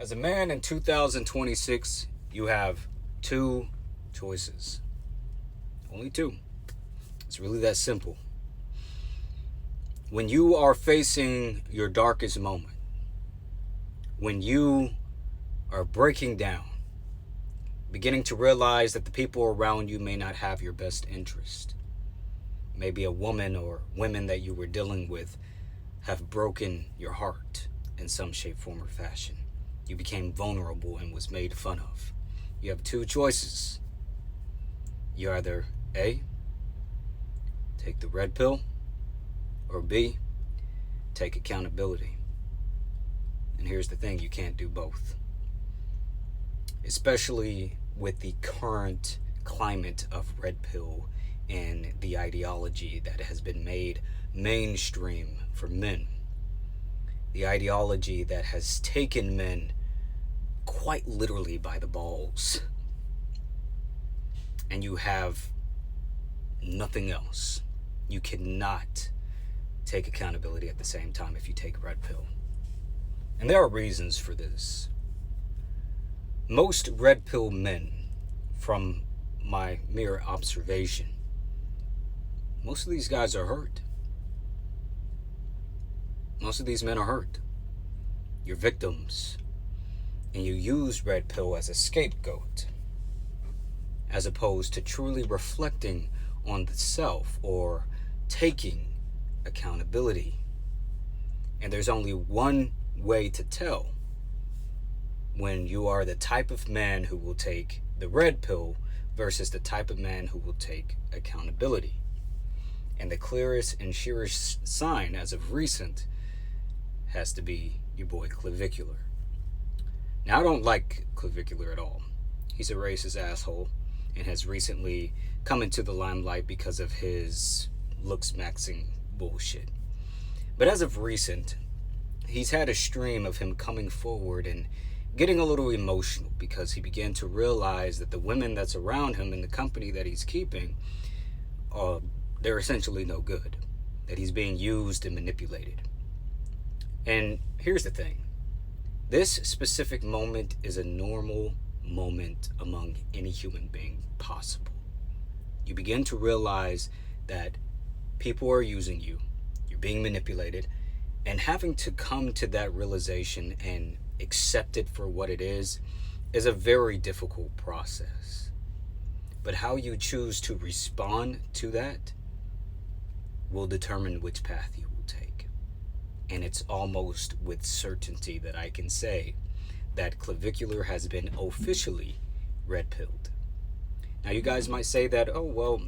As a man in 2026, you have two choices. Only two. It's really that simple. When you are facing your darkest moment, when you are breaking down, beginning to realize that the people around you may not have your best interest, maybe a woman or women that you were dealing with have broken your heart in some shape, form, or fashion. You became vulnerable and was made fun of. You have two choices. You either A, take the red pill, or B, take accountability. And here's the thing, you can't do both. Especially with the current climate of red pill and the ideology that has been made mainstream for men. The ideology that has taken men quite literally by the balls. And you have nothing else. You cannot take accountability at the same time if you take red pill. And there are reasons for this. Most red pill men, from my mere observation, most of these guys are hurt. Most of these men are hurt. You're victims. And you use red pill as a scapegoat, as opposed to truly reflecting on the self or taking accountability. And there's only one way to tell when you are the type of man who will take the red pill versus the type of man who will take accountability. And the clearest and surest sign as of recent has to be your boy Clavicular. Now, I don't like Clavicular at all. He's a racist asshole and has recently come into the limelight because of his looks maxing bullshit. But as of recent, he's had a stream of him coming forward and getting a little emotional because he began to realize that the women that's around him in the company that he's keeping, they're essentially no good, that he's being used and manipulated. And here's the thing. This specific moment is a normal moment among any human being possible. You begin to realize that people are using you, you're being manipulated, and having to come to that realization and accept it for what it is a very difficult process. But how you choose to respond to that will determine which path you will take. And it's almost with certainty that I can say that Clavicular has been officially red-pilled. Now, you guys might say that, oh, well,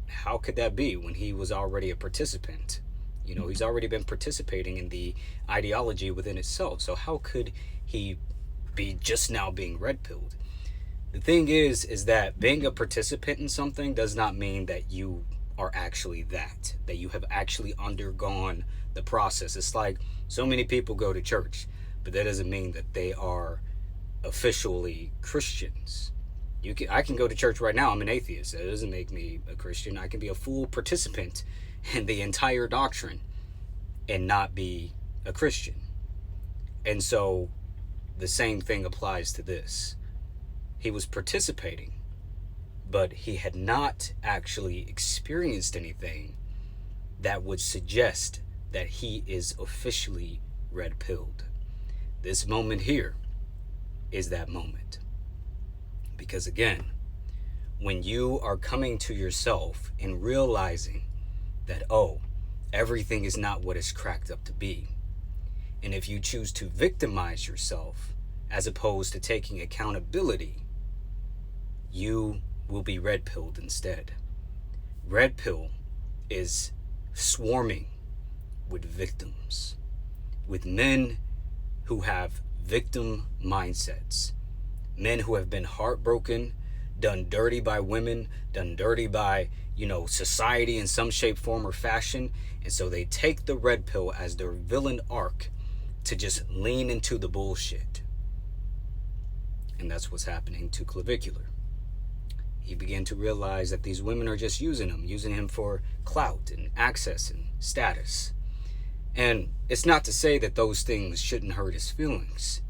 how could that be when he was already a participant? You know, he's already been participating in the ideology within itself. So how could he be just now being red-pilled? The thing is that being a participant in something does not mean that you are actually that you have actually undergone the process. It's like so many people go to church, but that doesn't mean that they are officially Christians. I can go to church right now. I'm an atheist. That doesn't make me a Christian. I can be a full participant in the entire doctrine and not be a Christian. And so the same thing applies to this. He was participating, but he had not actually experienced anything that would suggest that he is officially red-pilled. This moment here is that moment. Because again, when you are coming to yourself and realizing that, oh, everything is not what it's cracked up to be, and if you choose to victimize yourself as opposed to taking accountability, you will be red-pilled instead. Red pill is swarming with victims, with men who have victim mindsets, men who have been heartbroken, done dirty by women, done dirty by, society in some shape, form, or fashion. And so they take the red pill as their villain arc to just lean into the bullshit. And that's what's happening to Clavicular. He began to realize that these women are just using him for clout and access and status. And it's not to say that those things shouldn't hurt his feelings,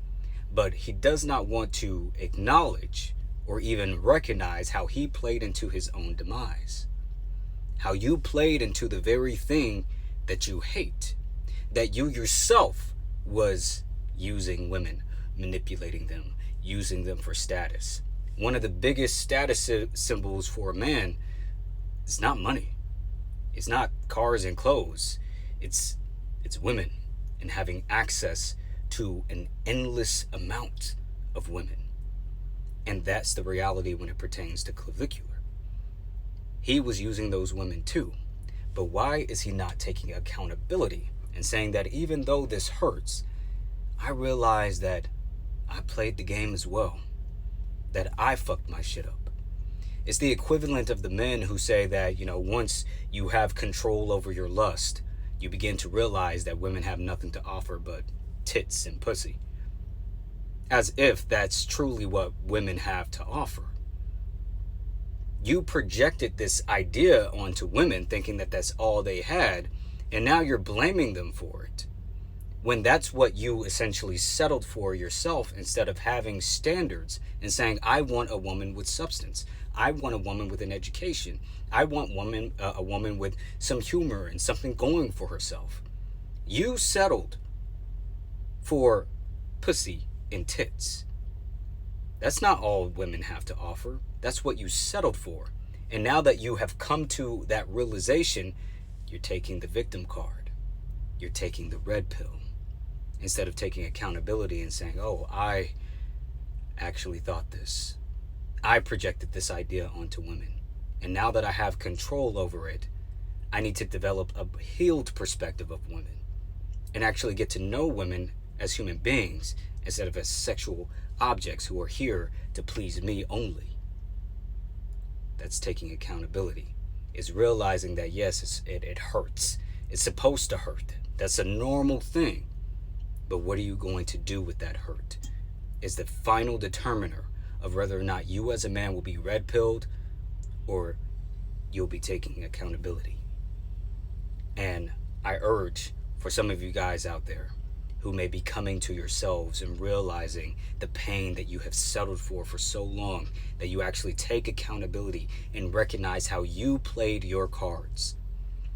but he does not want to acknowledge or even recognize how he played into his own demise. How you played into the very thing that you hate, that you yourself was using women, manipulating them, using them for status. One of the biggest status symbols for a man is not money. It's not cars and clothes. It's women and having access to an endless amount of women. And that's the reality when it pertains to clavicular. He was using those women too. But why is he not taking accountability and saying that even though this hurts, I realize that I played the game as well, that I fucked my shit up. It's the equivalent of the men who say that, once you have control over your lust, you begin to realize that women have nothing to offer but tits and pussy. As if that's truly what women have to offer. You projected this idea onto women thinking that that's all they had, and now you're blaming them for it. When that's what you essentially settled for yourself, instead of having standards and saying, I want a woman with substance. I want a woman with an education. I want a woman with some humor and something going for herself. You settled for pussy and tits. That's not all women have to offer. That's what you settled for. And now that you have come to that realization, you're taking the victim card. You're taking the red pill. Instead of taking accountability and saying, oh, I actually thought this. I projected this idea onto women. And now that I have control over it, I need to develop a healed perspective of women and actually get to know women as human beings instead of as sexual objects who are here to please me only. That's taking accountability. It's realizing that, yes, it hurts. It's supposed to hurt. That's a normal thing. But what are you going to do with that hurt? Is the final determiner of whether or not you as a man will be red-pilled or you'll be taking accountability. And I urge for some of you guys out there who may be coming to yourselves and realizing the pain that you have settled for so long, that you actually take accountability and recognize how you played your cards,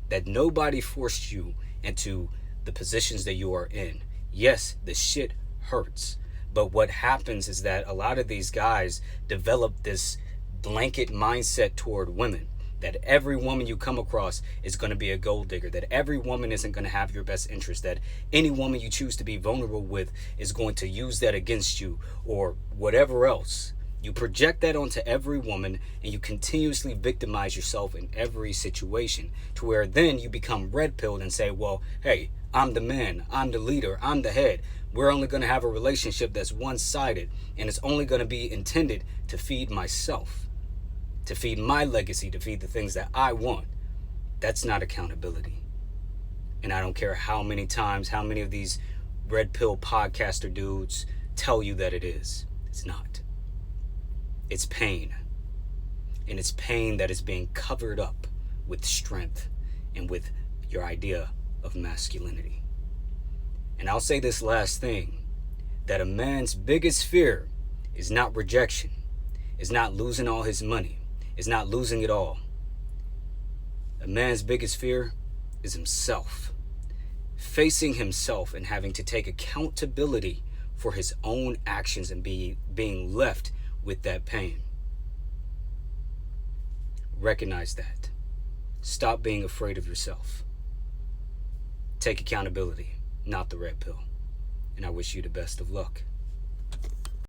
that nobody forced you into the positions that you are in. Yes, the shit hurts. But what happens is that a lot of these guys develop this blanket mindset toward women, that every woman you come across is going to be a gold digger, that every woman isn't going to have your best interest, that any woman you choose to be vulnerable with is going to use that against you or whatever else. You project that onto every woman and you continuously victimize yourself in every situation, to where then you become red-pilled and say, well, hey, I'm the man, I'm the leader, I'm the head. We're only going to have a relationship that's one-sided, and it's only going to be intended to feed myself, to feed my legacy, to feed the things that I want. That's not accountability. And I don't care how many times, how many of these red pill podcaster dudes tell you that it is. It's not. It's pain. And it's pain that is being covered up with strength and with your idea of masculinity. And I'll say this last thing, that a man's biggest fear is not rejection, is not losing all his money, is not losing it all. A man's biggest fear is himself. Facing himself and having to take accountability for his own actions and being left with that pain. Recognize that. Stop being afraid of yourself. Take accountability, not the red pill. And I wish you the best of luck.